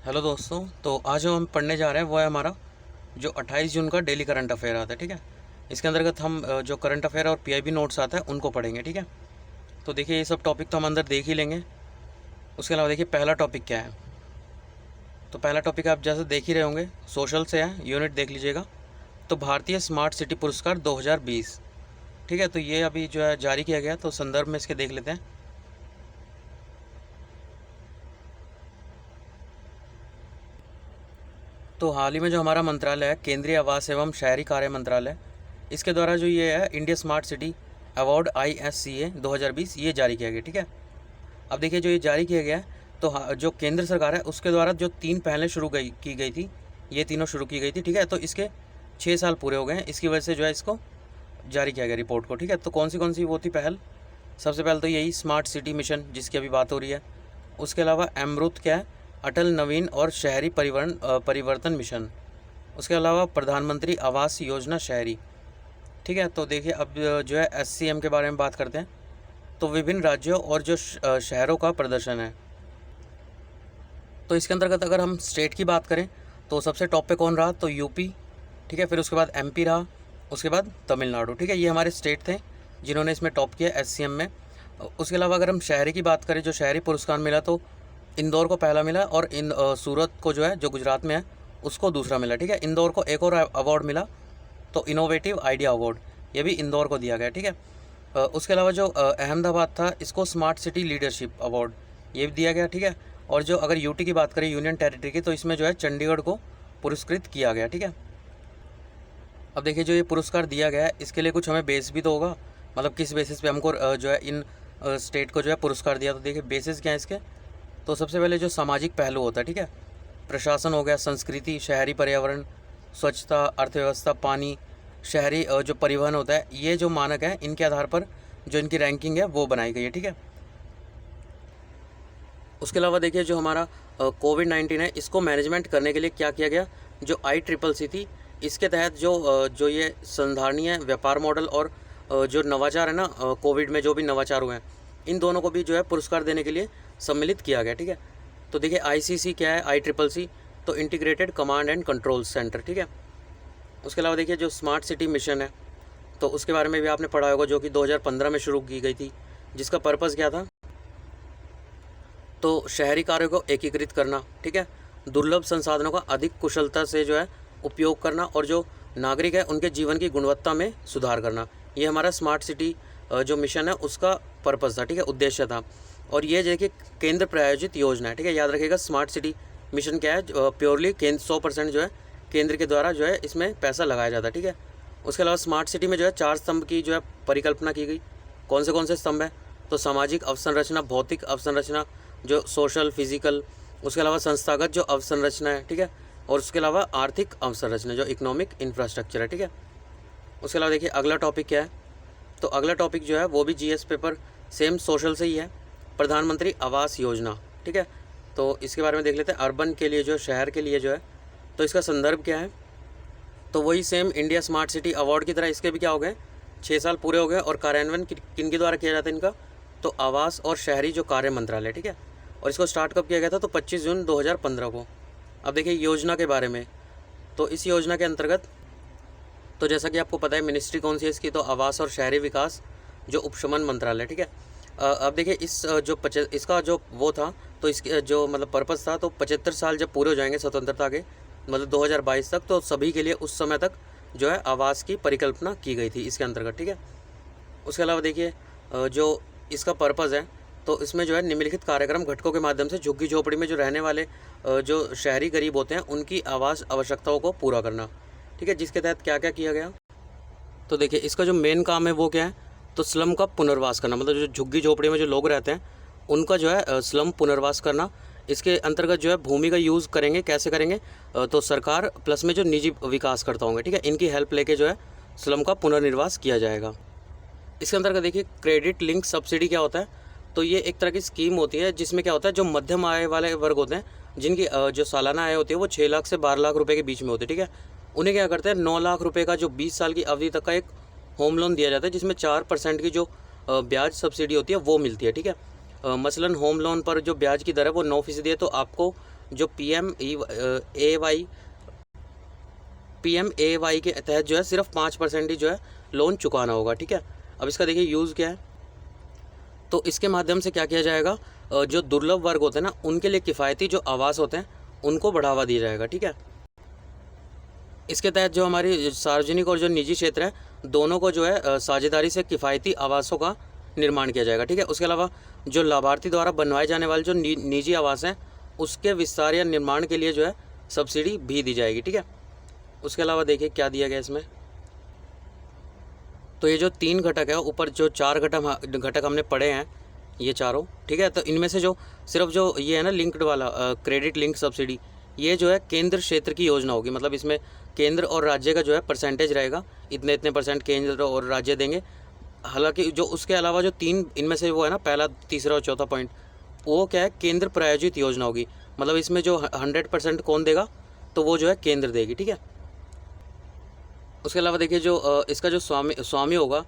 Hello दोस्तों। तो आज जो हम पढ़ने जा रहे हैं वो है हमारा जो 28 जून का डेली करंट अफेयर आता है। ठीक है, इसके अंतर्गत हम जो करंट अफेयर और पीआईबी नोट्स आता है उनको पढ़ेंगे। ठीक है, तो देखिए ये सब टॉपिक तो हम अंदर देख ही लेंगे। उसके अलावा देखिए पहला टॉपिक क्या है। तो पहला टॉपिक आप जैसे देख ही रहे होंगे, सोशल से है, यूनिट देख लीजिएगा। तो भारतीय स्मार्ट सिटी पुरस्कार 2020। ठीक है, तो ये अभी जो है जारी किया गया, तो संदर्भ में इसके देख लेते हैं। तो हाल ही में जो हमारा मंत्रालय है, केंद्रीय आवास एवं शहरी कार्य मंत्रालय, इसके द्वारा जो ये है India smart city award ISCA 2020 ये जारी किया गया। ठीक है, अब देखिए जो ये जारी किया गया है, तो जो केंद्र सरकार है उसके द्वारा जो 3 पहलें की गई थी, ये तीनों शुरू की गई थी। ठीक है, तो इसके 6 साल पूरे हो गए हैं, इसकी वजह से जो है इसको जारी किया गया रिपोर्ट को। ठीक है, तो कौन सी वो थी पहल। सबसे पहले तो यही स्मार्ट सिटी मिशन जिसकी अभी बात हो रही है। उसके अलावा अमृत क्या है, अटल नवीन और शहरी परिवर्तन मिशन। उसके अलावा प्रधानमंत्री आवास योजना शहरी। ठीक है, तो देखिए अब जो है SCM के बारे में बात करते हैं। तो विभिन्न राज्यों और जो शहरों का प्रदर्शन है। तो इसके अंतर्गत अगर हम स्टेट की बात करें तो सबसे टॉप पे कौन रहा, तो यूपी। ठीक है, फिर उसके बाद MP रहा, उसके बाद तमिलनाडु। ठीक है, ये हमारे स्टेट थे जिन्होंने इसमें टॉप किया SCM में। उसके अलावा अगर हम शहरी की बात करें, जो शहरी पुरस्कार मिला, तो इंदौर को पहला मिला और सूरत को जो है जो गुजरात में है उसको दूसरा मिला। ठीक है, इंदौर को एक और अवार्ड मिला, तो इनोवेटिव आइडिया अवार्ड, ये भी इंदौर को दिया गया। ठीक है, उसके अलावा जो अहमदाबाद था, इसको स्मार्ट सिटी लीडरशिप अवार्ड ये भी दिया गया। ठीक है, और जो अगर यूटी की बात करें, यूनियन टेरिटरी की, तो इसमें जो है चंडीगढ़ को पुरस्कृत किया गया। ठीक है, अब देखिए जो ये पुरस्कार दिया गया है इसके लिए कुछ हमें बेस भी तो होगा, मतलब किस बेसिस पे हमको जो है इन स्टेट को जो है पुरस्कार दिया। तो देखिए बेसिस क्या है इसके। तो सबसे पहले जो सामाजिक पहलू होता है, ठीक है, प्रशासन हो गया, संस्कृति, शहरी पर्यावरण, स्वच्छता, अर्थव्यवस्था, पानी, शहरी जो परिवहन होता है, ये जो मानक है इनके आधार पर जो इनकी रैंकिंग है वो बनाई गई है। ठीक है, उसके अलावा देखिए जो हमारा कोविड-19 है इसको मैनेजमेंट करने के लिए क्या किया गया, जो ICCC थी, इसके तहत जो ये संधारणीय व्यापार मॉडल और जो नवाचार है ना, कोविड में जो भी नवाचार हुए हैं, इन दोनों को भी जो है पुरस्कार देने के लिए सम्मिलित किया गया। ठीक है, तो देखिए ICC क्या है, ICCC तो integrated command and control centre. ठीक है, उसके अलावा देखिए जो स्मार्ट सिटी मिशन है, तो उसके बारे में भी आपने पढ़ा होगा, जो कि 2015 में शुरू की गई थी, जिसका पर्पज़ क्या था, तो शहरी कार्यों को एकीकृत करना। ठीक है, दुर्लभ संसाधनों का अधिक कुशलता से जो है उपयोग करना, और जो नागरिक है उनके जीवन की गुणवत्ता में सुधार करना, ये हमारा स्मार्ट सिटी जो मिशन है उसका पर्पज़ था। ठीक है, उद्देश्य था, और ये देखिए केंद्र प्रायोजित योजना है। ठीक है, याद रखिएगा स्मार्ट सिटी मिशन क्या है, प्योरली केंद्र 100% जो है केंद्र के द्वारा जो है इसमें पैसा लगाया जाता है। ठीक है, उसके अलावा स्मार्ट सिटी में जो है 4 स्तंभ की जो है परिकल्पना की गई। कौन से स्तंभ है, तो सामाजिक अवसंरचना, भौतिक अवसंरचना, जो सोशल फिजिकल, उसके अलावा संस्थागत जो अवसंरचना है। ठीक है, और उसके अलावा आर्थिक अवसंरचना जो इकोनॉमिक इंफ्रास्ट्रक्चर है। ठीक है, उसके अलावा देखिए अगला टॉपिक क्या है, तो अगला टॉपिक जो है वो भी GS पेपर सेम सोशल से ही है, प्रधानमंत्री आवास योजना। ठीक है, तो इसके बारे में देख लेते हैं। अर्बन के लिए, जो शहर के लिए जो है, तो इसका संदर्भ क्या है, तो वही same India smart city award की तरह इसके भी क्या हो गए, 6 साल पूरे हो गए, और कार्यान्वयन किन के द्वारा किया जाता है इनका, तो आवास और शहरी जो कार्य मंत्रालय। ठीक है, और इसको स्टार्ट कब किया गया था, तो 25 जून 2015 को। अब देखिए योजना के बारे में, तो इस योजना के अंतर्गत, तो जैसा कि आपको पता है मिनिस्ट्री कौन सी है इसकी, तो आवास और शहरी विकास जो उपशमन मंत्रालय। ठीक है, अब देखिए इसका जो वो था, तो इसके जो मतलब पर्पज़ था, तो 75 साल जब पूरे हो जाएंगे स्वतंत्रता के, मतलब 2022 तक, तो सभी के लिए उस समय तक जो है आवास की परिकल्पना की गई थी इसके अंतर्गत। ठीक है, उसके अलावा देखिए जो इसका पर्पज़ है, तो इसमें जो है निम्नलिखित कार्यक्रम घटकों के माध्यम से झुग्गी झोपड़ी में जो रहने वाले जो शहरी गरीब होते हैं उनकी आवास आवश्यकताओं को पूरा करना। ठीक है, जिसके तहत क्या क्या किया गया, तो देखिए इसका जो मेन काम है वो क्या है, तो स्लम का पुनर्वास करना, मतलब जो झुग्गी झोपड़ी में जो लोग रहते हैं उनका जो है स्लम पुनर्वास करना। इसके अंतर्गत जो है भूमि का यूज़ करेंगे, कैसे करेंगे, तो सरकार प्लस में जो निजी विकास करता होंगे, ठीक है, इनकी हेल्प लेके जो है स्लम का पुनर्निर्वास किया जाएगा। इसके अंतर्गत देखिए क्रेडिट लिंक सब्सिडी क्या होता है, तो ये एक तरह की स्कीम होती है जिसमें क्या होता है, जो मध्यम आय वाले वर्ग होते हैं, जिनकी जो सालाना आय होती है वो 6 लाख से 12 लाख रुपए के बीच में होती है। ठीक है, उन्हें क्या करते हैं, 9 लाख रुपए का जो 20 साल की अवधि तक का एक होम लोन दिया जाता है, जिसमें 4% की जो ब्याज सब्सिडी होती है वो मिलती है। ठीक है, मसलन होम लोन पर जो ब्याज की दर है वो 9% है, तो आपको जो PMAY के तहत जो है सिर्फ 5% ही जो है लोन चुकाना होगा, ठीक है। अब इसका देखिए यूज़ क्या है। तो इसके माध्यम से क्या किया जाएगा, जो दुर्लभ वर्ग होते हैं ना, उनके लिए किफ़ायती जो आवास होते हैं उनको बढ़ावा दिया जाएगा, ठीक है। इसके तहत जो हमारी सार्वजनिक और जो निजी क्षेत्र है, दोनों को जो है साझेदारी से किफ़ायती आवासों का निर्माण किया जाएगा, ठीक है। उसके अलावा जो लाभार्थी द्वारा बनवाए जाने वाले जो निजी आवास हैं, उसके विस्तार या निर्माण के लिए जो है सब्सिडी भी दी जाएगी, ठीक है। उसके अलावा देखिए क्या दिया गया इसमें। तो ये जो 3 घटक है, ऊपर जो 4 घटक हमने पढ़े हैं, ये चारों, ठीक है। तो इनमें से जो सिर्फ जो ये है ना लिंक्ड वाला क्रेडिट लिंक सब्सिडी, ये जो है केंद्र क्षेत्र की योजना होगी। मतलब इसमें केंद्र और राज्य का जो है परसेंटेज रहेगा, इतने इतने % केंद्र और राज्य देंगे। हालांकि जो उसके अलावा जो 3 इनमें से वो है ना, पहला, तीसरा और चौथा पॉइंट, वो क्या है, केंद्र प्रायोजित योजना होगी। मतलब इसमें जो 100% कौन देगा, तो वो जो है केंद्र देगी, ठीक है। उसके अलावा देखिए जो इसका जो स्वामी होगा,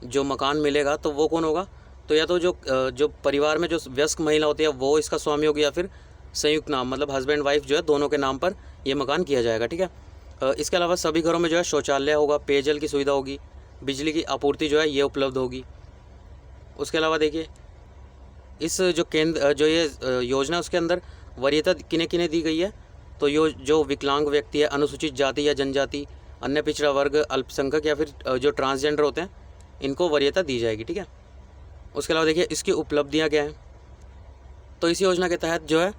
जो मकान मिलेगा, तो वो कौन होगा, तो या तो जो परिवार में जो वयस्क महिला होती है वो इसका स्वामी होगी, या फिर संयुक्त नाम, मतलब हस्बैंड वाइफ जो है दोनों के नाम पर ये मकान किया जाएगा, ठीक है। इसके अलावा सभी घरों में जो है शौचालय होगा, पेयजल की सुविधा होगी, बिजली की आपूर्ति जो है ये उपलब्ध होगी। उसके अलावा देखिए इस जो ये योजना, उसके अंदर वरीयता किन्हें किन्हें दी गई है, तो जो विकलांग व्यक्ति है, अनुसूचित जाति या जनजाति, अन्य पिछड़ा वर्ग, अल्पसंख्यक या फिर जो ट्रांसजेंडर होते हैं, इनको वरीयता दी जाएगी, ठीक है। उसके अलावा देखिए इसकी उपलब्धियाँ क्या हैं। तो इस योजना के तहत जो है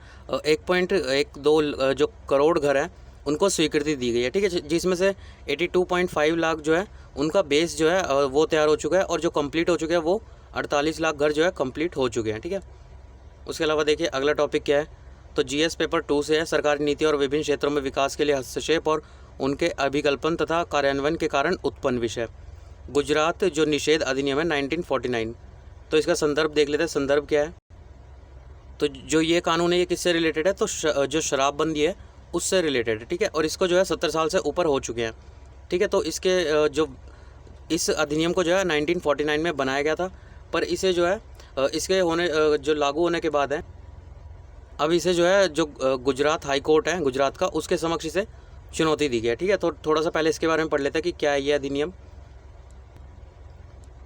1.12 जो करोड़ घर हैं उनको स्वीकृति दी गई है, ठीक है, जिसमें से 82.5 लाख जो है उनका बेस जो है वो तैयार हो चुका है, और जो कंप्लीट हो चुके हैं वो 48 लाख घर जो है कंप्लीट हो चुके हैं, ठीक है। उसके अलावा देखिए अगला टॉपिक क्या है, तो GS पेपर 2 से है, सरकारी नीति और विभिन्न क्षेत्रों में विकास के लिए हस्तक्षेप और उनके अभिकल्पन तथा कार्यान्वयन के कारण उत्पन्न विषय। गुजरात जो निषेध अधिनियम है 1949, तो इसका संदर्भ देख लेते हैं। संदर्भ क्या है, तो जो ये कानून है ये किससे रिलेटेड है, तो जो शराबबंदी है उससे रिलेटेड है, ठीक है। और इसको जो है 70 साल से ऊपर हो चुके हैं, ठीक है। तो इसके जो इस अधिनियम को जो है 1949 में बनाया गया था, पर इसे जो है इसके जो लागू होने के बाद है, अब इसे जो है जो गुजरात हाई कोर्ट है गुजरात का, उसके समक्ष इसे चुनौती दी गई है, ठीक है। तो थोड़ा सा पहले इसके बारे में पढ़ लेते हैं कि क्या है ये अधिनियम।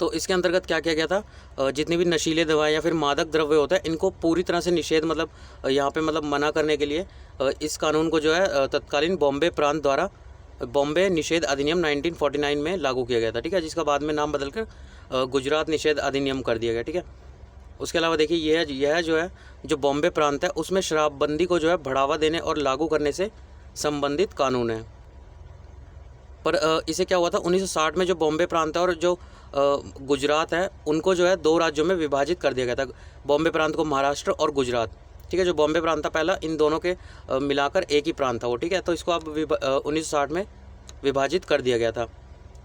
तो इसके अंतर्गत क्या किया गया था, जितनी भी नशीले दवाएं या फिर मादक द्रव्य होता है, इनको पूरी तरह से निषेध, मतलब यहाँ पे मतलब मना करने के लिए इस कानून को जो है तत्कालीन बॉम्बे प्रांत द्वारा बॉम्बे निषेध अधिनियम 1949 में लागू किया गया था, ठीक है, जिसका बाद में नाम बदलकर गुजरात निषेध अधिनियम कर दिया गया, ठीक है। उसके अलावा देखिए यह जो है जो बॉम्बे प्रांत है उसमें शराबबंदी को जो है बढ़ावा देने और लागू करने से संबंधित कानून है। पर इसे क्या हुआ था 1960 में, जो बॉम्बे प्रांत है और जो गुजरात है, उनको जो है 2 राज्यों में विभाजित कर दिया गया था। बॉम्बे प्रांत को महाराष्ट्र और गुजरात, ठीक है। जो बॉम्बे प्रांत था पहला, इन दोनों के मिलाकर एक ही प्रांत था वो, ठीक है। तो इसको अब 1960 में विभाजित कर दिया गया था।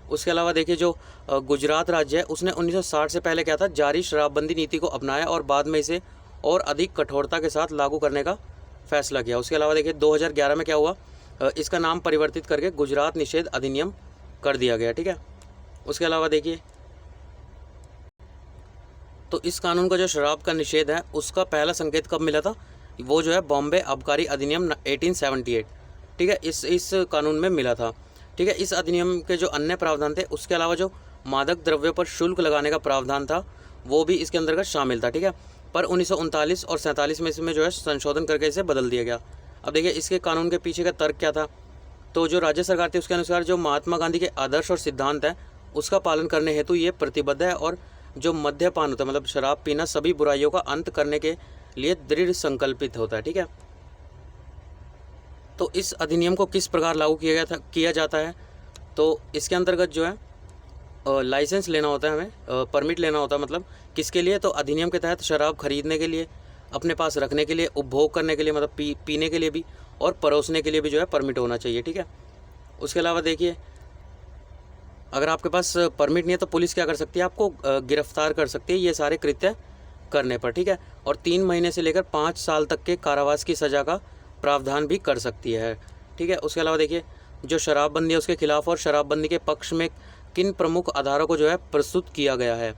उसके अलावा देखिए जो गुजरात राज्य है उसने 1960 से पहले क्या था, जारी शराबबंदी नीति को अपनाया और बाद में इसे और अधिक कठोरता के साथ लागू करने का फैसला किया। उसके अलावा देखिए 2011 में क्या हुआ, इसका नाम परिवर्तित करके गुजरात निषेध अधिनियम कर दिया गया, ठीक है। उसके अलावा देखिए तो इस कानून का जो शराब का निषेध है उसका पहला संकेत कब मिला था, वो जो है बॉम्बे आबकारी अधिनियम 1878, ठीक है, इस कानून में मिला था, ठीक है। इस अधिनियम के जो अन्य प्रावधान थे, उसके अलावा जो मादक द्रव्यों पर शुल्क लगाने का प्रावधान था वो भी इसके अंतर्गत शामिल था, ठीक है। पर 1939 और 47 में इसमें जो है संशोधन करके इसे बदल दिया गया। अब देखिए इसके कानून के पीछे का तर्क क्या था, तो जो राज्य सरकार थी उसके अनुसार जो महात्मा गांधी के आदर्श और सिद्धांत है उसका पालन करने हेतु ये प्रतिबद्ध है, और जो मद्यपान होता है, मतलब शराब पीना, सभी बुराइयों का अंत करने के लिए दृढ़ संकल्पित होता है, ठीक है। तो इस अधिनियम को किस प्रकार लागू किया जाता है, तो इसके अंतर्गत जो है लाइसेंस लेना होता है, हमें परमिट लेना होता है, मतलब किसके लिए, तो अधिनियम के तहत शराब खरीदने के लिए, अपने पास रखने के लिए, उपभोग करने के लिए, मतलब पीने के लिए भी, और परोसने के लिए भी जो है परमिट होना चाहिए, ठीक है। उसके अलावा देखिए अगर आपके पास परमिट नहीं है तो पुलिस क्या कर सकती है, आपको गिरफ्तार कर सकती है ये सारे कृत्य करने पर, ठीक है। और 3 महीने से लेकर 5 साल तक के कारावास की सज़ा का प्रावधान भी कर सकती है, ठीक है। उसके अलावा देखिए जो शराबबंदी है उसके खिलाफ और शराबबंदी के पक्ष में किन प्रमुख आधारों को जो है प्रस्तुत किया गया है,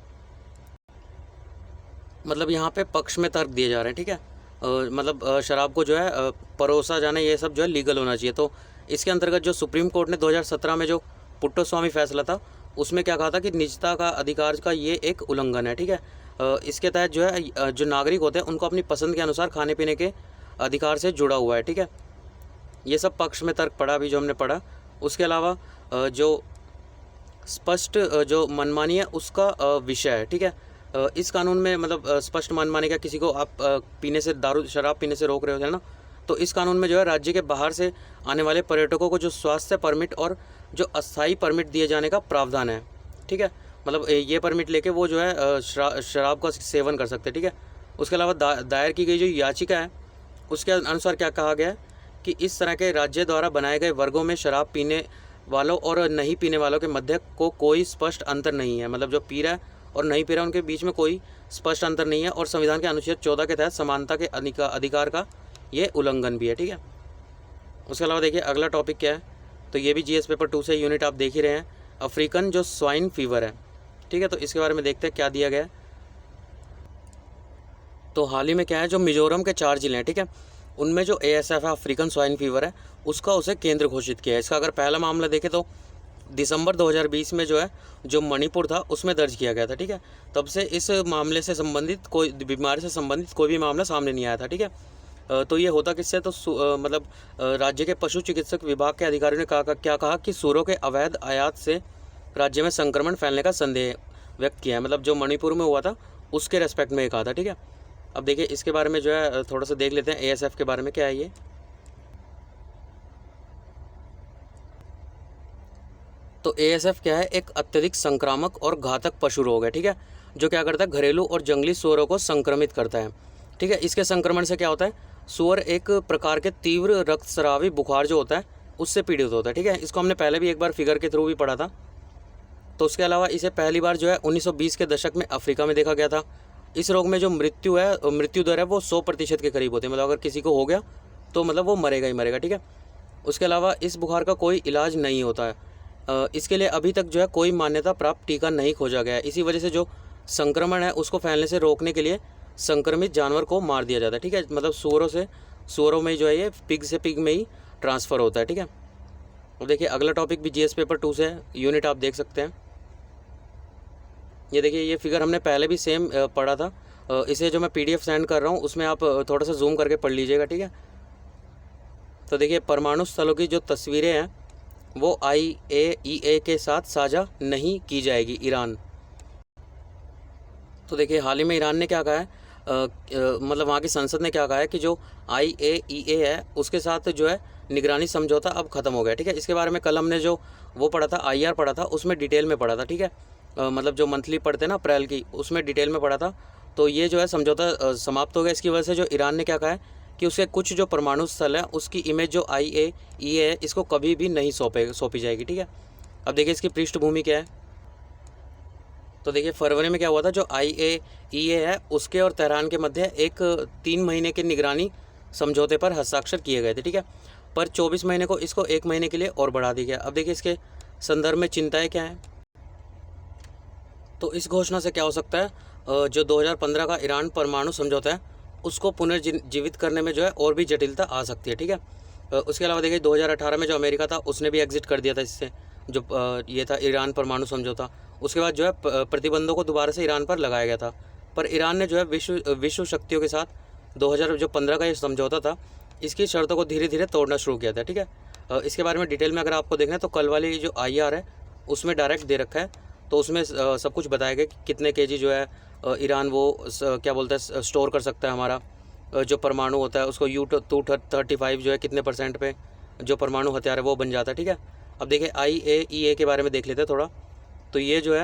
मतलब यहाँ पे पक्ष में तर्क दिए जा रहे हैं, ठीक है। मतलब शराब को जो है परोसा जाना, ये सब जो है लीगल होना चाहिए। तो इसके अंतर्गत जो सुप्रीम कोर्ट ने 2017 में जो पुट्टस्वामी फैसला था, उसमें क्या कहा था कि निजता का अधिकार का ये एक उल्लंघन है, ठीक है। इसके तहत जो है जो नागरिक होते हैं उनको अपनी पसंद के अनुसार खाने पीने के अधिकार से जुड़ा हुआ है, ठीक है। ये सब पक्ष में तर्क पड़ा अभी जो हमने पढ़ा। उसके अलावा जो स्पष्ट जो मनमानी है उसका विषय है, ठीक है। इस कानून में मतलब स्पष्ट मनमानी का, किसी को आप पीने से शराब पीने से रोक रहे हो, है ना, तो इस कानून में जो है राज्य के बाहर से आने वाले पर्यटकों को जो स्वास्थ्य परमिट और जो अस्थायी परमिट दिए जाने का प्रावधान है, ठीक है। मतलब ये परमिट लेके वो जो है शराब का सेवन कर सकते हैं, ठीक है। उसके अलावा दायर की गई जो याचिका है उसके अनुसार क्या कहा गया है कि इस तरह के राज्य द्वारा बनाए गए वर्गों में शराब पीने वालों और नहीं पीने वालों के मध्य को कोई स्पष्ट अंतर नहीं है। मतलब जो पी रहा है और नहीं पी रहा है उनके बीच में कोई स्पष्ट अंतर नहीं है, और संविधान के अनुच्छेद 14 के तहत समानता के अधिकार का ये उल्लंघन भी है, ठीक है। उसके अलावा देखिए अगला टॉपिक क्या है, तो ये भी जीएस पेपर 2 से यूनिट आप देख ही रहे हैं, अफ्रीकन जो स्वाइन फीवर है, ठीक है। तो इसके बारे में देखते हैं क्या दिया गया है। तो हाल ही में क्या है, जो मिजोरम के 4 जिले हैं, ठीक है, उनमें जो ASF है, अफ्रीकन स्वाइन फीवर है, उसका उसे केंद्र घोषित किया है। इसका अगर पहला मामला देखें तो दिसंबर 2020 में जो है जो मणिपुर था उसमें दर्ज किया गया था, ठीक है। तब से इस मामले से संबंधित कोई बीमारी से संबंधित कोई भी मामला सामने नहीं आया था, ठीक है। तो ये होता किससे, तो मतलब राज्य के पशु चिकित्सक विभाग के अधिकारियों ने क्या कहा कि सूरों के अवैध आयात से राज्य में संक्रमण फैलने का संदेह व्यक्त किया है। मतलब जो मणिपुर में हुआ था उसके रेस्पेक्ट में कहा था, ठीक है। अब देखिए इसके बारे में जो है थोड़ा सा देख लेते हैं ASF के बारे में क्या है ये। तो ASF क्या है, एक अत्यधिक संक्रामक और घातक पशु रोग है, ठीक है, जो क्या करता है, घरेलू और जंगली सूअरों को संक्रमित करता है, ठीक है। इसके संक्रमण से क्या होता है, सूअर एक प्रकार के तीव्र रक्तस्रावी बुखार जो होता है उससे पीड़ित होता है, ठीक है। इसको हमने पहले भी एक बार फिगर के थ्रू भी पढ़ा था। तो उसके अलावा इसे पहली बार जो है 1920 के दशक में अफ्रीका में देखा गया था। इस रोग में जो मृत्यु दर है वो 100% के करीब होती है। मतलब अगर किसी को हो गया तो मतलब वो मरेगा ही मरेगा, ठीक है। उसके अलावा इस बुखार का कोई इलाज नहीं होता है। इसके लिए अभी तक जो है कोई मान्यता प्राप्त टीका नहीं खोजा गया है। इसी वजह से जो संक्रमण है उसको फैलने से रोकने के लिए संक्रमित जानवर को मार दिया जाता है, ठीक है। मतलब सूअरों में जो है ये पिग से पिग में ही ट्रांसफ़र होता है, ठीक है। अब देखिए अगला टॉपिक भी GS पेपर 2 से है, यूनिट आप देख सकते हैं। ये देखिए ये फिगर हमने पहले भी सेम पढ़ा था। इसे जो मैं PDF सेंड कर रहा हूँ उसमें आप थोड़ा सा जूम करके पढ़ लीजिएगा, ठीक है। तो देखिए परमाणु स्थलों की जो तस्वीरें हैं वो IAEA के साथ साझा नहीं की जाएगी, ईरान। तो देखिए हाल ही में ईरान ने क्या कहा है, मतलब वहाँ की संसद ने क्या कहा है कि जो IAEA है उसके साथ जो है निगरानी समझौता अब ख़त्म हो गया, ठीक है। इसके बारे में कल हमने जो वो पढ़ा था IR पढ़ा था उसमें डिटेल में पढ़ा था, ठीक है। मतलब जो मंथली पढ़ते हैं ना अप्रैल की, उसमें डिटेल में पढ़ा था। तो ये जो है समझौता समाप्त हो गया। इसकी वजह से जो ईरान ने क्या कहा है कि उसके कुछ जो परमाणु स्थल है उसकी इमेज जो IAEA है इसको कभी भी नहीं सौंपी जाएगी, ठीक है। अब देखिए इसकी पृष्ठभूमि क्या है। तो देखिए फरवरी में क्या हुआ था, जो IAEA है उसके और तेहरान के मध्य एक 3 महीने के निगरानी समझौते पर हस्ताक्षर किए गए थे, ठीक है। पर 24 महीने को इसको 1 महीने के लिए और बढ़ा दिया गया। अब देखिए इसके संदर्भ में चिंताएँ क्या हैं। तो इस घोषणा से क्या हो सकता है, जो 2015 का ईरान परमाणु समझौता है उसको पुनर्जीवित करने में जो है और भी जटिलता आ सकती है, ठीक है। उसके अलावा देखिए 2018 में जो अमेरिका था उसने भी एग्जिट कर दिया था इससे, जो ये था ईरान परमाणु समझौता। उसके बाद जो है प्रतिबंधों को दोबारा से ईरान पर लगाया गया था। पर ईरान ने जो है विश्व शक्तियों के साथ 2015 का ये समझौता था इसकी शर्तों को धीरे धीरे तोड़ना शुरू किया था, ठीक है। इसके बारे में डिटेल में अगर आपको देखना है तो कल वाली जो IR है उसमें डायरेक्ट दे रखा है। तो उसमें सब कुछ बताया गया कि कितने kg जो है ईरान वो क्या बोलता है स्टोर कर सकता है। हमारा जो परमाणु होता है उसको U-235 जो है कितने % पे जो परमाणु हथियार है वो बन जाता है, ठीक है। अब देखिए IAEA के बारे में देख लेते हैं थोड़ा। तो ये जो है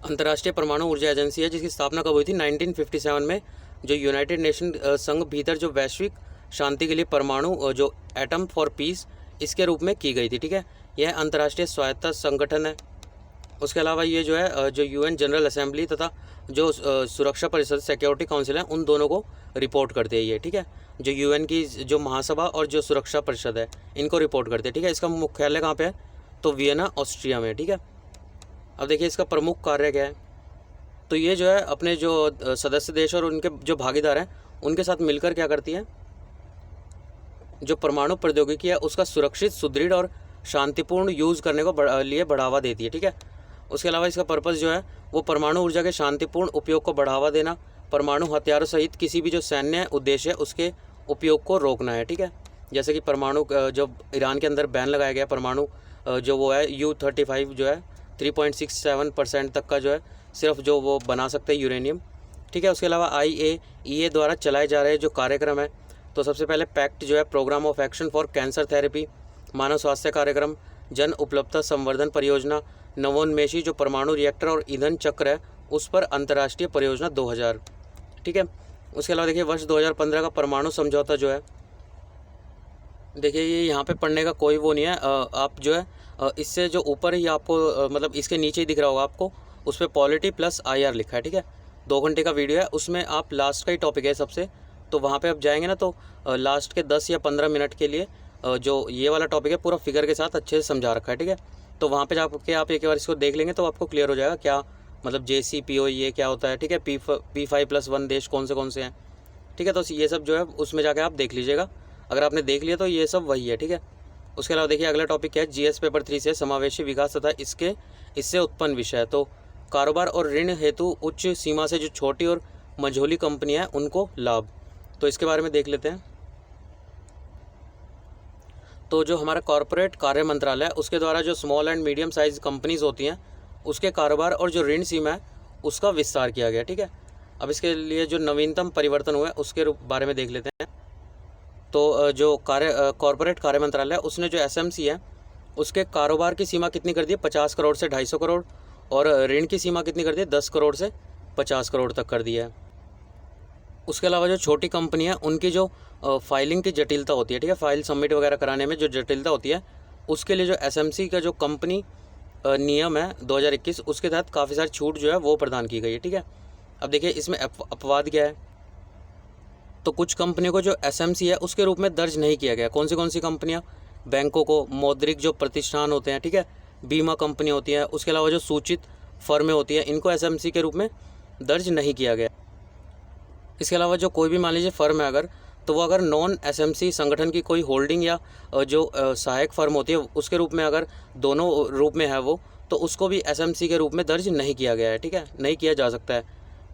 अंतर्राष्ट्रीय परमाणु ऊर्जा एजेंसी है जिसकी स्थापना कब हुई थी 1957 में, जो यूनाइटेड नेशन संघ भीतर जो वैश्विक शांति के लिए परमाणु जो एटम फॉर पीस इसके रूप में की गई थी, ठीक है। यह अंतर्राष्ट्रीय स्वायत्ता संगठन है। उसके अलावा ये जो है जो UN जनरल असेंबली तथा जो सुरक्षा परिषद सिक्योरिटी काउंसिल है उन दोनों को रिपोर्ट करती है ये, ठीक है। जो UN की जो महासभा और जो सुरक्षा परिषद है इनको रिपोर्ट करते हैं, ठीक है। इसका मुख्यालय कहाँ पे है, तो वियना ऑस्ट्रिया में, ठीक है। अब देखिए इसका प्रमुख कार्य क्या है। तो ये जो है अपने जो सदस्य देश और उनके जो भागीदार हैं उनके साथ मिलकर क्या करती है, जो परमाणु प्रौद्योगिकी है उसका सुरक्षित, सुदृढ़ और शांतिपूर्ण यूज़ करने को लिए बढ़ावा देती है। ठीक है, उसके अलावा इसका पर्पज़ जो है वो परमाणु ऊर्जा के शांतिपूर्ण उपयोग को बढ़ावा देना, परमाणु हथियारों सहित किसी भी जो सैन्य उद्देश्य है उसके उपयोग को रोकना है। ठीक है, जैसे कि परमाणु जो ईरान के अंदर बैन लगाया गया परमाणु जो वो है U-35 जो है 3.67% तक का जो है सिर्फ जो वो बना सकते हैं यूरेनियम। ठीक है, उसके अलावा IAEA द्वारा चलाए जा रहे जो कार्यक्रम है, तो सबसे पहले पैक्ट जो है programme of action for cancer therapy, मानव स्वास्थ्य कार्यक्रम, जन उपलब्धता संवर्धन परियोजना, नवोन्मेषी जो परमाणु रिएक्टर और ईंधन चक्र है उस पर अंतर्राष्ट्रीय परियोजना 2000। ठीक है, उसके अलावा देखिए वर्ष 2015 का परमाणु समझौता जो है, देखिए ये यहाँ पे पढ़ने का कोई वो नहीं है, आप जो है इससे जो ऊपर ही आपको मतलब इसके नीचे ही दिख रहा होगा आपको, उस पर पॉलिटी प्लस IR लिखा है। ठीक है, 2 घंटे का वीडियो है, उसमें आप लास्ट का ही टॉपिक है सबसे, तो वहाँ पे आप जाएंगे ना तो लास्ट के 10 या 15 मिनट के लिए जो ये वाला टॉपिक है पूरा फिगर के साथ अच्छे से समझा रखा है। ठीक है, तो वहाँ पे जाके आप एक बार इसको देख लेंगे तो आपको क्लियर हो जाएगा क्या मतलब JCPOA ये क्या होता है। ठीक है, P5+1 देश कौन से हैं। ठीक है, तो ये सब जो है उसमें जाके आप देख लीजिएगा, अगर आपने देख लिया तो ये सब वही है। ठीक है, उसके अलावा देखिए अगला टॉपिक क्या है, GS पेपर 3 से समावेशी विकास तथा इससे उत्पन्न विषय है। तो कारोबार और ऋण हेतु उच्च सीमा से जो छोटी और मझोली कंपनियां हैं उनको लाभ, तो इसके बारे में देख लेते हैं। तो जो हमारा कॉरपोरेट कार्य मंत्रालय है उसके द्वारा जो small and medium size companies होती हैं उसके कारोबार और जो ऋण सीमा है उसका विस्तार किया गया। ठीक है, अब इसके लिए जो नवीनतम परिवर्तन हुआ है उसके बारे में देख लेते हैं। तो जो कॉरपोरेट कार्य मंत्रालय है उसने जो SMC है उसके कारोबार की सीमा कितनी कर दी है, 50 करोड़ से 250 करोड़, और ऋण की सीमा कितनी कर दी है, 10 करोड़ से 50 करोड़ तक कर दी है। उसके अलावा जो छोटी कंपनी है उनकी जो फाइलिंग की जटिलता होती है, ठीक है, फाइल सबमिट वगैरह कराने में जो जटिलता होती है उसके लिए जो SMC का जो कंपनी नियम है 2021 उसके तहत काफ़ी सारी छूट जो है वो प्रदान की गई है। ठीक है, अब देखिए इसमें अपवाद क्या है, तो कुछ कंपनियों को जो SMC है उसके रूप में दर्ज नहीं किया गया। कौन सी कंपनियां, बैंकों को, मौद्रिक जो प्रतिष्ठान होते हैं, ठीक है, बीमा कंपनी होती है, उसके अलावा जो सूचित फर्में होती हैं इनको SMC के रूप में दर्ज नहीं किया गया। इसके अलावा जो कोई भी मान लीजिए फर्म है अगर, तो वो अगर नॉन SMC संगठन की कोई होल्डिंग या जो सहायक फर्म होती है उसके रूप में अगर दोनों रूप में है वो, तो उसको भी SMC के रूप में दर्ज नहीं किया गया है। ठीक है, नहीं किया जा सकता है।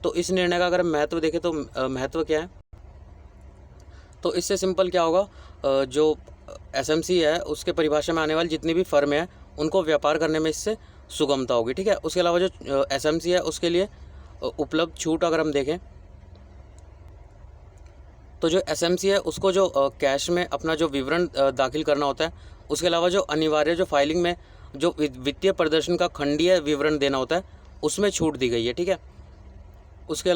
तो इस निर्णय का अगर महत्व देखें तो महत्व क्या है, तो इससे सिंपल क्या होगा, जो SMC है उसके परिभाषा में आने वाली जितनी भी फर्म है उनको व्यापार करने में इससे सुगमता होगी। ठीक है, उसके अलावा जो SMC है उसके लिए उपलब्ध छूट अगर हम देखें तो जो SMC है उसको जो कैश में अपना जो विवरण दाखिल करना होता है, उसके अलावा जो अनिवार्य जो फाइलिंग में जो वित्तीय प्रदर्शन का खंडीय विवरण देना होता है उसमें छूट दी गई है। ठीक है, उसके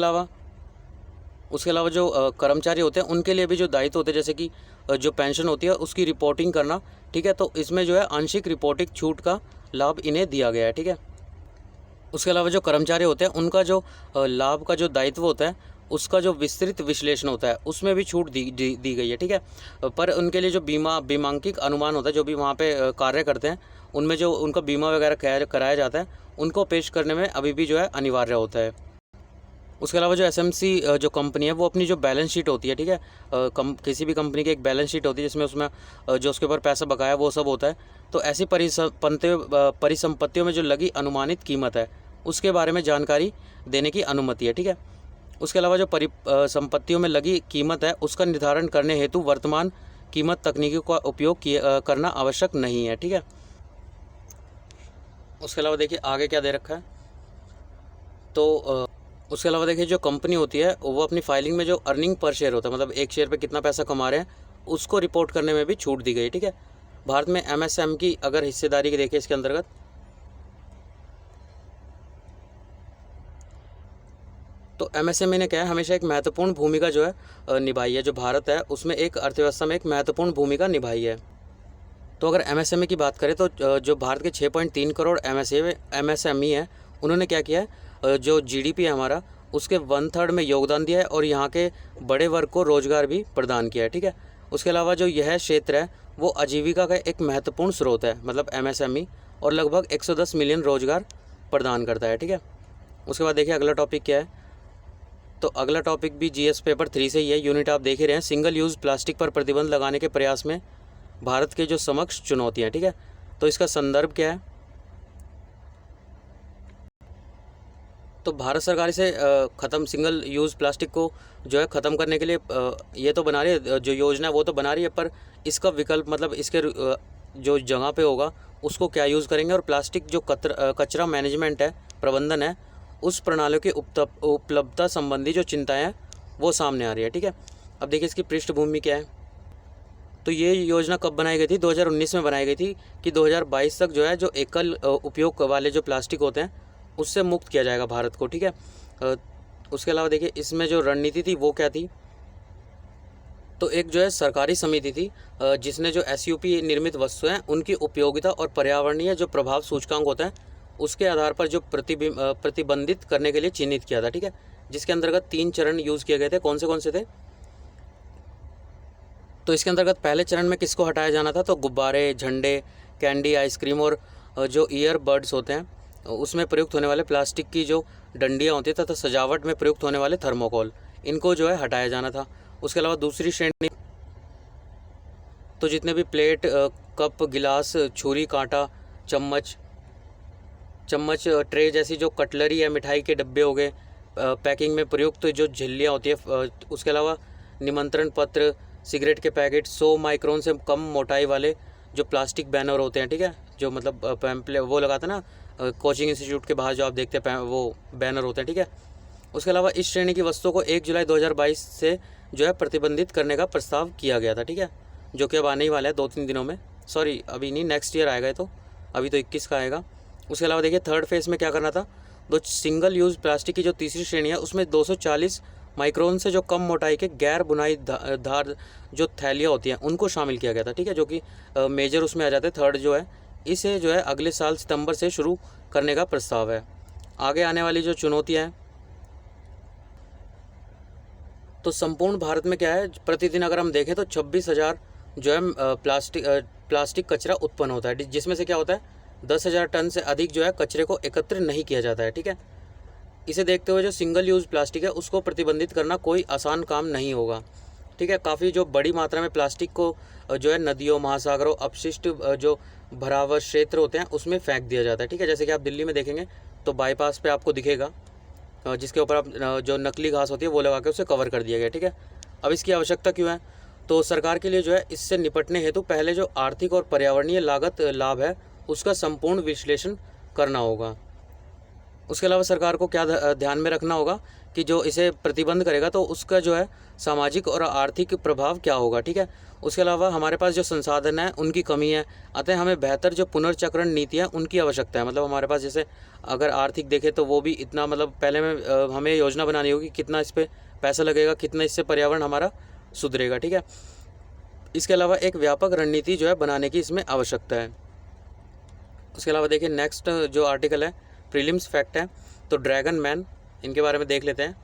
अलावा जो कर्मचारी होते हैं उनके लिए भी जो दायित्व होते हैं जैसे कि जो पेंशन होती है उसकी रिपोर्टिंग करना, ठीक है, तो इसमें जो है आंशिक रिपोर्टिंग छूट का लाभ इन्हें दिया गया है। ठीक है, उसके अलावा जो कर्मचारी होते हैं उनका जो लाभ का जो दायित्व होता है उसका जो विस्तृत विश्लेषण होता है उसमें भी छूट दी गई है। ठीक है, पर उनके लिए जो बीमांकिक अनुमान होता है, जो भी वहाँ पे कार्य करते हैं उनमें जो उनका बीमा वगैरह कराया जाता है उनको पेश करने में अभी भी जो है अनिवार्य होता है। उसके अलावा जो SMC जो कंपनी है वो अपनी जो बैलेंस शीट होती है, ठीक है, किसी भी कंपनी की एक बैलेंस शीट होती है जिसमें उसमें जो उसके ऊपर पैसा बकाया वो सब होता है, तो ऐसी परिसंपत्तियों में जो लगी अनुमानित कीमत है उसके बारे में जानकारी देने की अनुमति है। ठीक है, उसके अलावा जो परिसंपत्तियों में लगी कीमत है उसका निर्धारण करने हेतु वर्तमान कीमत तकनीकों का उपयोग करना आवश्यक नहीं है। ठीक है, उसके अलावा देखिए आगे क्या दे रखा है, तो उसके अलावा देखिए जो कंपनी होती है वो अपनी फाइलिंग में जो अर्निंग पर शेयर होता है, मतलब एक शेयर पे कितना पैसा कमा रहे हैं उसको रिपोर्ट करने में भी छूट दी गई। ठीक है, भारत में MSM की अगर हिस्सेदारी की देखें इसके अंतर्गत, तो MSME ने क्या है हमेशा एक महत्वपूर्ण भूमिका जो है निभाई है, जो भारत है उसमें एक अर्थव्यवस्था में एक महत्वपूर्ण भूमिका निभाई है। तो अगर MSME की बात करें तो जो भारत के 6.3 करोड़ MSME है उन्होंने क्या किया है, जो GDP है हमारा उसके 1/3 में योगदान दिया है और यहाँ के बड़े वर्ग को रोजगार भी प्रदान किया है। ठीक है, उसके अलावा जो यह क्षेत्र है वो आजीविका का एक महत्वपूर्ण स्रोत है, मतलब MSME, और लगभग 110 मिलियन रोजगार प्रदान करता है। ठीक है, उसके बाद देखिए अगला टॉपिक क्या है, तो अगला टॉपिक भी जीएस पेपर 3 से ही है। यूनिट आप देख ही रहे हैं, सिंगल यूज़ प्लास्टिक पर प्रतिबंध लगाने के प्रयास में भारत के जो समक्ष चुनौतियाँ, ठीक है। तो इसका संदर्भ क्या है? तो भारत सरकार इसे ख़त्म, सिंगल यूज़ प्लास्टिक को जो है ख़त्म करने के लिए ये तो बना रही है, जो योजना है वो तो बना रही है, पर इसका विकल्प मतलब इसके जो जगह पे होगा उसको क्या यूज़ करेंगे, और प्लास्टिक जो कचरा मैनेजमेंट है, प्रबंधन है, उस प्रणालियों की उपलब्धता संबंधी जो चिंताएं हैं वो सामने आ रही है, ठीक है। अब देखिए इसकी पृष्ठभूमि क्या है। तो ये योजना कब बनाई गई थी? 2019 में बनाई गई थी कि 2022 तक जो है जो एकल उपयोग वाले जो प्लास्टिक होते हैं उससे मुक्त किया जाएगा भारत को, ठीक है। उसके अलावा देखिए इसमें जो रणनीति थी वो क्या थी। तो एक जो है सरकारी समिति थी जिसने जो एसयूपी निर्मित वस्तुएं हैं उनकी उपयोगिता और पर्यावरणीय जो प्रभाव सूचकांक होता है उसके आधार पर जो प्रतिबंधित करने के लिए चिन्हित किया था, ठीक है। जिसके अंतर्गत 3 चरण यूज़ किए गए थे। कौन से थे? तो इसके अंतर्गत पहले चरण में किसको हटाया जाना था? तो गुब्बारे, झंडे, कैंडी, आइसक्रीम और जो ईयरबड्स होते हैं उसमें प्रयुक्त होने वाले प्लास्टिक की जो डंडियाँ होती है तथा सजावट में प्रयुक्त होने वाले थर्मोकोल, इनको जो है हटाया जाना था। उसके अलावा दूसरी श्रेणी तो जितने भी प्लेट, कप, गिलास, छुरी, कांटा, चम्मच, ट्रे जैसी जो कटलरी है, मिठाई के डब्बे हो गए, पैकिंग में प्रयुक्त जो झिल्लियाँ होती है, उसके अलावा निमंत्रण पत्र, सिगरेट के पैकेट, 100 माइक्रोन से कम मोटाई वाले जो प्लास्टिक बैनर होते हैं, ठीक है, जो मतलब पैम्पलेट वो लगाते हैं ना कोचिंग इंस्टीट्यूट के बाहर जो आप देखते हैं वो बैनर होते हैं, ठीक है। उसके अलावा इस श्रेणी की वस्तुओं को 1 जुलाई 2022 से जो है प्रतिबंधित करने का प्रस्ताव किया गया था, ठीक है, जो कि अब आने ही वाला है 2-3 दिनों में। सॉरी, अभी नहीं, नेक्स्ट ईयर आएगा, तो अभी तो 21 का आएगा। उसके अलावा देखिए थर्ड फेज़ में क्या करना था। तो सिंगल यूज़ प्लास्टिक की जो तीसरी श्रेणी है उसमें 240 माइक्रोन से जो कम मोटाई के गैर बुनाई धार जो थैलियाँ होती हैं उनको शामिल किया गया था, ठीक है, जो कि मेजर उसमें आ जाते हैं। थर्ड जो है इसे जो है अगले साल सितंबर से शुरू करने का प्रस्ताव है। आगे आने वाली जो चुनौतियाँ हैं तो संपूर्ण भारत में क्या है, प्रतिदिन अगर हम देखें तो 26,000 जो है प्लास्टिक कचरा उत्पन्न होता है, जिसमें से क्या होता है 10,000 टन से अधिक जो है कचरे को एकत्र नहीं किया जाता है, ठीक है। इसे देखते हुए जो सिंगल यूज़ प्लास्टिक है उसको प्रतिबंधित करना कोई आसान काम नहीं होगा, ठीक है। काफ़ी जो बड़ी मात्रा में प्लास्टिक को जो है नदियों, महासागरों, अपशिष्ट जो भरावर क्षेत्र होते हैं उसमें फेंक दिया जाता है, ठीक है। जैसे कि आप दिल्ली में देखेंगे तो बाईपास पे आपको दिखेगा जिसके ऊपर आप जो नकली घास होती है वो लगा के उसे कवर कर दिया गया, ठीक है। अब इसकी आवश्यकता क्यों है? तो सरकार के लिए जो है इससे निपटने हेतु पहले जो आर्थिक और पर्यावरणीय लागत लाभ है उसका संपूर्ण विश्लेषण करना होगा। उसके अलावा सरकार को क्या ध्यान में रखना होगा कि जो इसे प्रतिबंध करेगा तो उसका जो है सामाजिक और आर्थिक प्रभाव क्या होगा, ठीक है। उसके अलावा हमारे पास जो संसाधन है उनकी कमी है, अतः हमें बेहतर जो पुनर्चक्रण नीति है उनकी आवश्यकता है। मतलब हमारे पास जैसे अगर आर्थिक देखें तो वो भी इतना, मतलब पहले में हमें योजना बनानी होगी कितना इस पर पैसा लगेगा, कितना इससे पर्यावरण हमारा सुधरेगा, ठीक है। इसके अलावा एक व्यापक रणनीति जो है बनाने की इसमें आवश्यकता है। उसके अलावा देखिए नेक्स्ट जो आर्टिकल है प्रीलिम्स फैक्ट है, तो ड्रैगन मैन, इनके बारे में देख लेते हैं।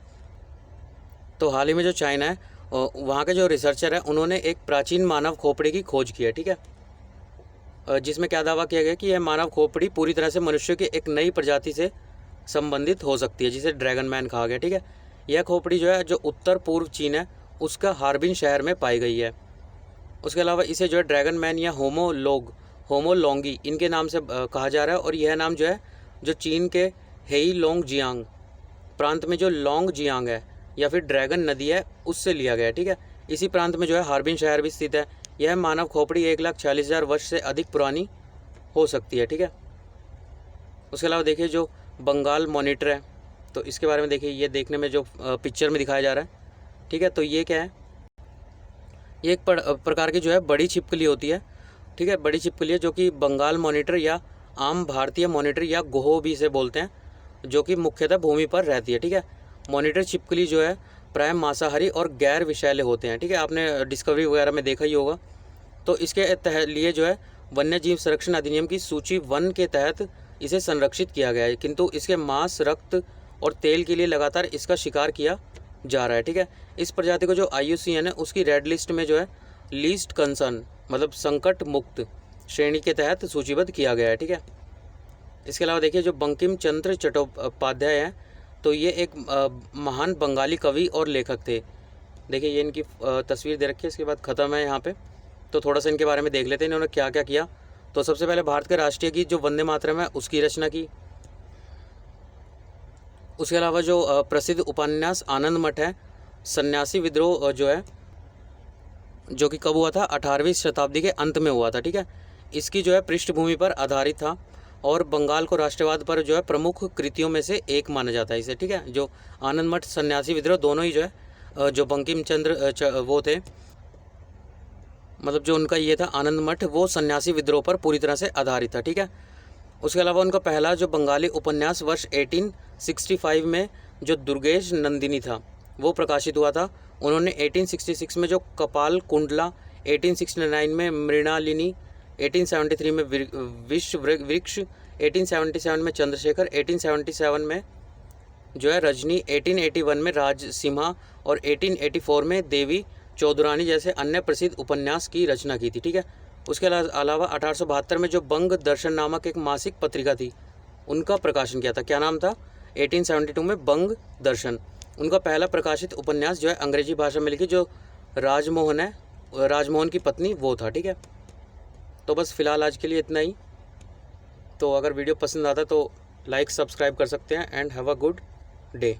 तो हाल ही में जो चाइना है वहाँ के जो रिसर्चर है उन्होंने एक प्राचीन मानव खोपड़ी की खोज की है, ठीक है, जिसमें क्या दावा किया गया कि यह मानव खोपड़ी पूरी तरह से मनुष्य की एक नई प्रजाति से संबंधित हो सकती है, जिसे ड्रैगन मैन कहा गया, ठीक है। यह खोपड़ी जो है जो उत्तर पूर्व चीन है उसका हार्बिन शहर में पाई गई है। उसके अलावा इसे जो है ड्रैगन मैन या होमोलोंगी इनके नाम से कहा जा रहा है, और यह नाम जो है जो चीन के हेई लोंग जियांग प्रांत में जो लोंग जियांग है या फिर ड्रैगन नदी है उससे लिया गया है, ठीक है। इसी प्रांत में जो है हार्बिन शहर भी स्थित है। यह मानव खोपड़ी 1,40,000 वर्ष से अधिक पुरानी हो सकती है, ठीक है। उसके अलावा देखिए जो बंगाल मॉनिटर है तो इसके बारे में देखिए, ये देखने में जो पिक्चर में दिखाया जा रहा है, ठीक है। तो ये क्या है, ये एक प्रकार की जो है बड़ी छिपकली होती है, ठीक है, बड़ी छिपकली है जो कि बंगाल मॉनिटर या आम भारतीय मॉनिटर या गोहो भी इसे बोलते हैं, जो कि मुख्यतः भूमि पर रहती है, ठीक है। मॉनिटर छिपकली जो है प्राय मांसाहारी और गैर विषैले होते हैं, ठीक है, आपने डिस्कवरी वगैरह में देखा ही होगा। तो इसके लिए जो है वन्य जीव संरक्षण अधिनियम की सूची 1 के तहत इसे संरक्षित किया गया है, किंतु इसके मांस, रक्त और तेल के लिए लगातार इसका शिकार किया जा रहा है, ठीक है। इस प्रजाति को जो IUCN है उसकी रेड लिस्ट में जो है लीस्ट कंसर्न मतलब संकट मुक्त श्रेणी के तहत सूचीबद्ध किया गया है, ठीक है। इसके अलावा देखिए जो बंकिम चंद्र चट्टोपाध्याय हैं तो ये एक महान बंगाली कवि और लेखक थे। देखिए ये इनकी तस्वीर दे रखी है, इसके बाद ख़त्म है यहाँ पे। तो थोड़ा सा इनके बारे में देख लेते हैं इन्होंने क्या क्या किया। तो सबसे पहले भारत के राष्ट्रीय गीत जो वंदे मातरम है उसकी रचना की। उसके अलावा जो प्रसिद्ध उपन्यास आनंद मठ है, सन्यासी विद्रोह जो है, जो कि कब हुआ था, 18वीं शताब्दी के अंत में हुआ था, ठीक है। इसकी जो है पृष्ठभूमि पर आधारित था और बंगाल को राष्ट्रवाद पर जो है प्रमुख कृतियों में से एक माना जाता है इसे, ठीक है। जो आनंद मठ, सन्यासी विद्रोह दोनों ही जो है जो बंकिम चंद्र वो थे, मतलब जो उनका ये था आनंद मठ, वो सन्यासी विद्रोह पर पूरी तरह से आधारित था, ठीक है। उसके अलावा उनका पहला जो बंगाली उपन्यास वर्ष 1865 में जो दुर्गेश नंदिनी था वो प्रकाशित हुआ था। उन्होंने 1866 में जो कपाल कुंडला, 1869 में मृणालिनी, 1873 में विश्व वृक्ष, 1877 में चंद्रशेखर, 1877 में जो है रजनी, 1881 में राजसिम्हा और 1884 में देवी चौधरानी जैसे अन्य प्रसिद्ध उपन्यास की रचना की थी, ठीक है। उसके अलावा 1872 में जो बंग दर्शन नामक एक मासिक पत्रिका थी उनका प्रकाशन किया था। क्या नाम था? 1872 में बंग दर्शन। उनका पहला प्रकाशित उपन्यास जो है अंग्रेजी भाषा में लिखी, जो राजमोहन है, राजमोहन की पत्नी, वो था, ठीक है। तो बस फ़िलहाल आज के लिए इतना ही। तो अगर वीडियो पसंद आता तो लाइक सब्सक्राइब कर सकते हैं and have a good day.